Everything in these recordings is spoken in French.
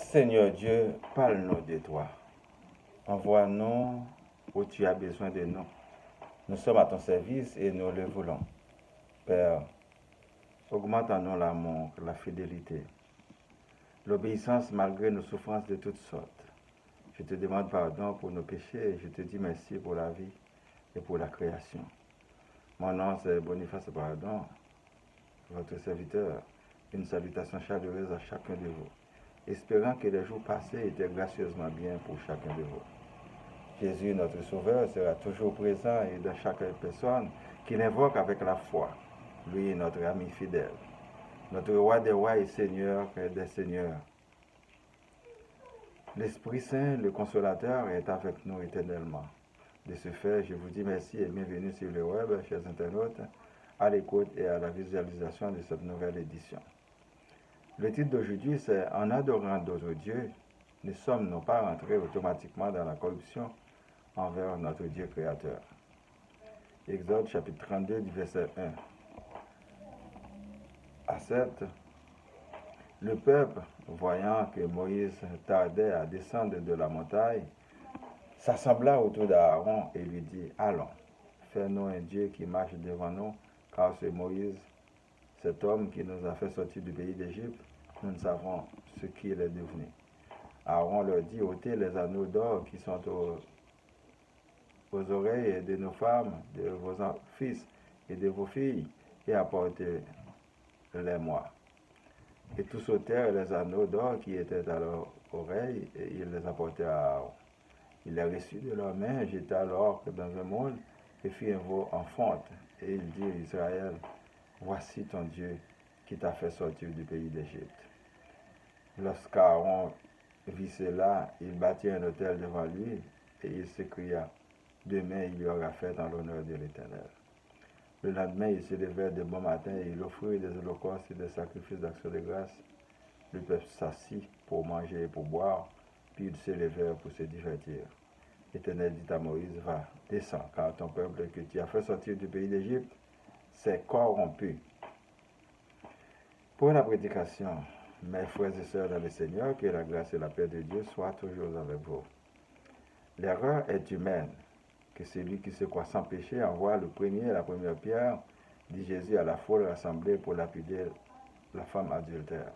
Seigneur Dieu, parle-nous de toi. Envoie-nous où tu as besoin de nous. Nous sommes à ton service et nous le voulons. Père, augmente en nous l'amour, la fidélité, l'obéissance malgré nos souffrances de toutes sortes. Je te demande pardon pour nos péchés et je te dis merci pour la vie et pour la création. Mon nom c'est Boniface Pardon, votre serviteur. Une salutation chaleureuse à chacun de vous, espérant que les jours passés étaient gracieusement bien pour chacun de vous. Jésus, notre Sauveur, sera toujours présent et dans chaque personne qui l'invoque avec la foi. Lui, notre ami fidèle, notre roi des rois et seigneur des seigneurs. L'Esprit Saint, le Consolateur, est avec nous éternellement. De ce fait, je vous dis merci et bienvenue sur le web, chers internautes, à l'écoute et à la visualisation de cette nouvelle édition. Le titre d'aujourd'hui, c'est « En adorant d'autres dieux, ne sommes-nous pas rentrés automatiquement dans la corruption envers notre Dieu créateur ?» Exode chapitre 32 du verset 1 à 7. Le peuple, voyant que Moïse tardait à descendre de la montagne, s'assembla autour d'Aaron et lui dit « Allons, fais-nous un Dieu qui marche devant nous, car c'est Moïse, cet homme qui nous a fait sortir du pays d'Égypte, nous ne savons ce qu'il est devenu. » Aaron leur dit « Ôtez les anneaux d'or qui sont aux oreilles de nos femmes, de vos fils et de vos filles, et apportez-les-moi. » Et tous ôtèrent les anneaux d'or qui étaient à leurs oreilles, et ils les apportèrent à Aaron. Il les reçut de leurs mains, jeta l'orque dans un moule, et fit un veau en fonte. Et il dit à Israël, « Voici ton Dieu qui t'a fait sortir du pays d'Égypte. » Lorsqu'Aaron vit cela, il bâtit un autel devant lui, et il s'écria, « Demain il y aura fête en l'honneur de l'Éternel. » Le lendemain, il se levait de bon matin et il offrit des holocaustes et des sacrifices d'action de grâce. Le peuple s'assit pour manger et pour boire, puis ils se levèrent pour se divertir. L'Éternel dit à Moïse, « Va, descends, car ton peuple que tu as fait sortir du pays d'Égypte s'est corrompu. » Pour la prédication, mes frères et sœurs dans le Seigneur, que la grâce et la paix de Dieu soient toujours avec vous. L'erreur est humaine. Que celui qui se croit sans péché envoie la première pierre, dit Jésus à la foule rassemblée pour lapider la femme adultère.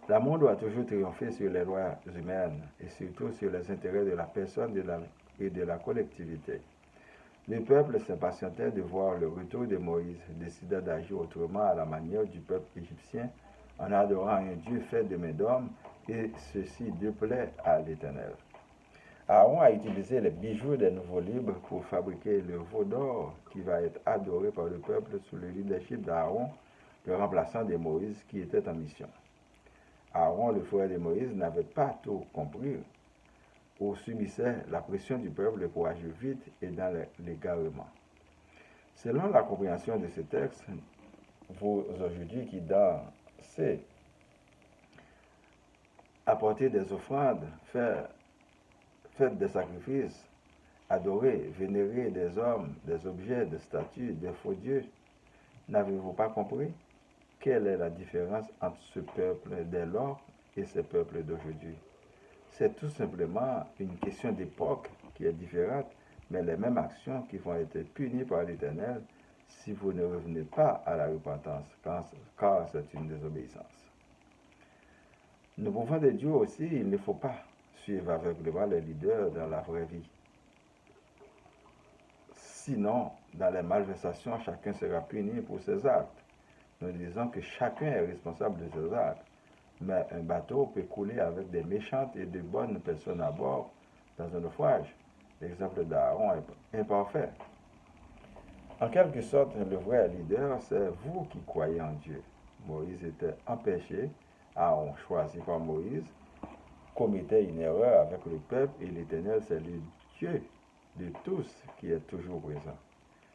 L'amour doit toujours triompher sur les lois humaines et surtout sur les intérêts de la personne et de la collectivité. Le peuple s'impatientait de voir le retour de Moïse, décida d'agir autrement à la manière du peuple égyptien en adorant un Dieu fait de main d'homme, et ceci déplaît à l'Éternel. Aaron a utilisé les bijoux des nouveaux livres pour fabriquer le veau d'or qui va être adoré par le peuple sous le leadership d'Aaron, le remplaçant de Moïse qui était en mission. Aaron, le frère de Moïse, n'avait pas tout compris ou subissait la pression du peuple pour agir vite et dans l'égarement. Selon la compréhension de ce texte, vous aujourd'hui qui dansez, apporter des offrandes, faites des sacrifices, adorer, vénérer des hommes, des objets, des statues, des faux dieux. N'avez-vous pas compris? Quelle est la différence entre ce peuple d'alors et ce peuple d'aujourd'hui? C'est tout simplement une question d'époque qui est différente, mais les mêmes actions qui vont être punies par l'Éternel si vous ne revenez pas à la repentance, car c'est une désobéissance. Nous pouvons de Dieu aussi, il ne faut pas suivre aveuglément les leaders dans la vraie vie. Sinon, dans les malversations, chacun sera puni pour ses actes. Nous disons que chacun est responsable de ses actes, mais un bateau peut couler avec des méchantes et de bonnes personnes à bord dans un naufrage. L'exemple d'Aaron est imparfait. En quelque sorte, le vrai leader, c'est vous qui croyez en Dieu. Moïse était empêché, Aaron, choisi par Moïse, commettait une erreur avec le peuple et l'Éternel, c'est le Dieu de tous qui est toujours présent.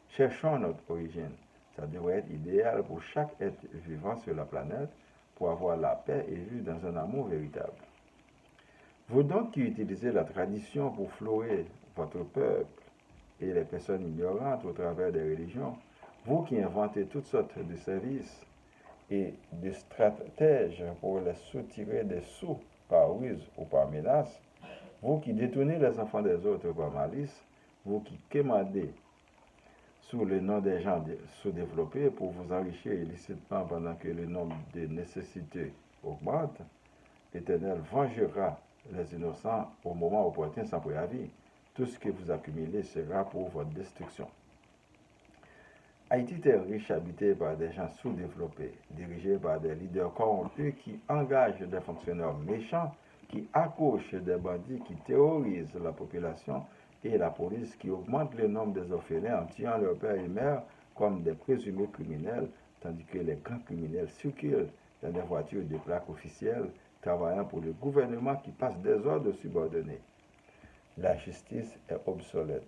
Cherchons notre origine. Ça devrait être idéal pour chaque être vivant sur la planète pour avoir la paix et vivre dans un amour véritable. Vous donc qui utilisez la tradition pour flouer votre peuple et les personnes ignorantes au travers des religions, vous qui inventez toutes sortes de services et de stratèges pour les soutirer des sous par ruse ou par menace, vous qui détournez les enfants des autres par malice, vous qui quémandez sous le nom des gens sous-développés pour vous enrichir illicitement pendant que le nombre de nécessités augmente, l'Éternel vengera les innocents au moment opportun sans préavis. Tout ce que vous accumulez sera pour votre destruction. Haïti est riche, habité par des gens sous-développés, dirigés par des leaders corrompus qui engagent des fonctionnaires méchants, qui accouchent des bandits, qui terrorisent la population et la police, qui augmente le nombre des orphelins en tuant leur père et mère comme des présumés criminels, tandis que les grands criminels circulent dans des voitures de plaques officielles, travaillant pour le gouvernement qui passe des ordres subordonnés. La justice est obsolète.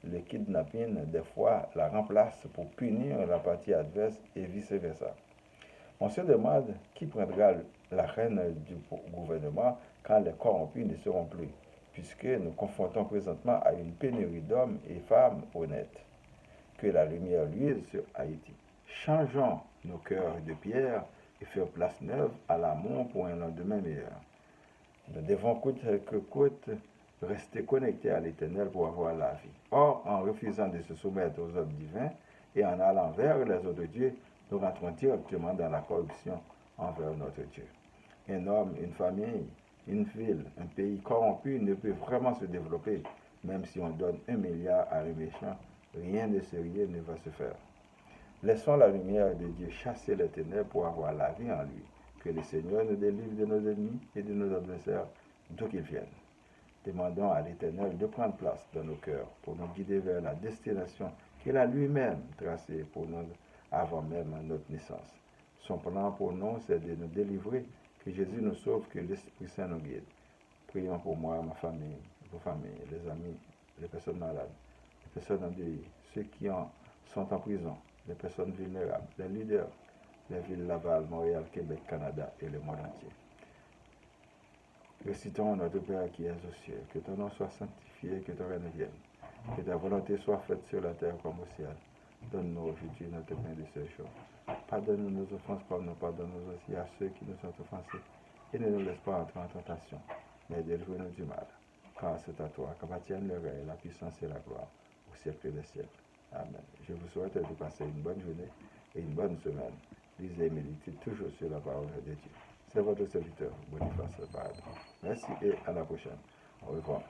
Le kidnapping, des fois, la remplace pour punir la partie adverse et vice-versa. On se demande qui prendra la reine du gouvernement quand les corrompus ne seront plus, puisque nous confrontons présentement à une pénurie d'hommes et femmes honnêtes. Que la lumière luise sur Haïti. Changeons nos cœurs de pierre et faisons place neuve à l'amour pour un lendemain meilleur. Nous devons coûte que coûte rester connectés à l'Éternel pour avoir la vie. Or, en refusant de se soumettre aux ordres divins et en allant vers les autres dieux, nous rentrons directement dans la corruption envers notre Dieu. Un homme, une famille, une ville, un pays corrompu ne peut vraiment se développer, même si on donne 1 milliard à un méchant, rien de sérieux ne va se faire. Laissons la lumière de Dieu chasser les ténèbres pour avoir la vie en lui. Que le Seigneur nous délivre de nos ennemis et de nos adversaires, d'où qu'ils viennent. Demandons à l'Éternel de prendre place dans nos cœurs pour nous guider vers la destination qu'il a lui-même tracée pour nous avant même notre naissance. Son plan pour nous, c'est de nous délivrer, que Jésus nous sauve, que l'Esprit Saint nous guide. Prions pour moi, ma famille, vos familles, les amis, les personnes malades, les personnes endeuillées, ceux qui sont en prison, les personnes vulnérables, les leaders, les villes Laval, Montréal, Québec, Canada et le monde entier. Récitons notre Père qui es aux cieux, que ton nom soit sanctifié, que ton règne vienne, que ta volonté soit faite sur la terre comme au ciel. Donne-nous aujourd'hui notre pain de ce jour. Pardonne-nous nos offenses comme nous pardonnons aussi à ceux qui nous sont offensés. Et ne nous laisse pas entrer en tentation, mais délivre-nous du mal. Car c'est à toi qu'appartiennent le règne, la puissance et la gloire, au siècle des siècles. Amen. Je vous souhaite de passer une bonne journée et une bonne semaine. Lisez et méditez toujours sur la parole de Dieu. C'est votre serviteur, Boniface Bad. Merci et à la prochaine. Au revoir.